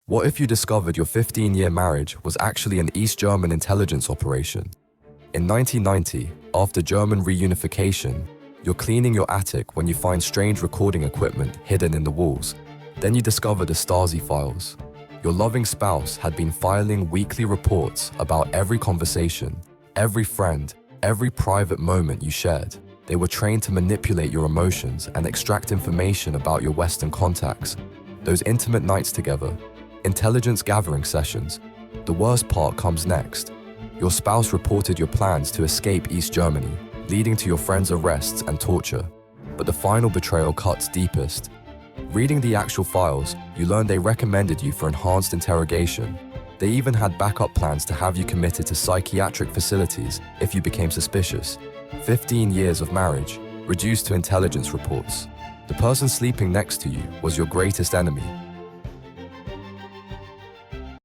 What if you discovered your 15-year marriage was actually an East German intelligence operation? In 1990, after German reunification, you're cleaning your attic when you find strange recording equipment hidden in the walls. Then you discover the Stasi files. Your loving spouse had been filing weekly reports about every conversation, every friend, every private moment you shared. They were trained to manipulate your emotions and extract information about your Western contacts. Those intimate nights together, intelligence gathering sessions. The worst part comes next. Your spouse reported your plans to escape East Germany, leading to your friend's arrests and torture. But the final betrayal cuts deepest. Reading the actual files, you learn they recommended you for enhanced interrogation. They even had backup plans to have you committed to psychiatric facilities if you became suspicious. 15 years of marriage, reduced to intelligence reports. The person sleeping next to you was your greatest enemy.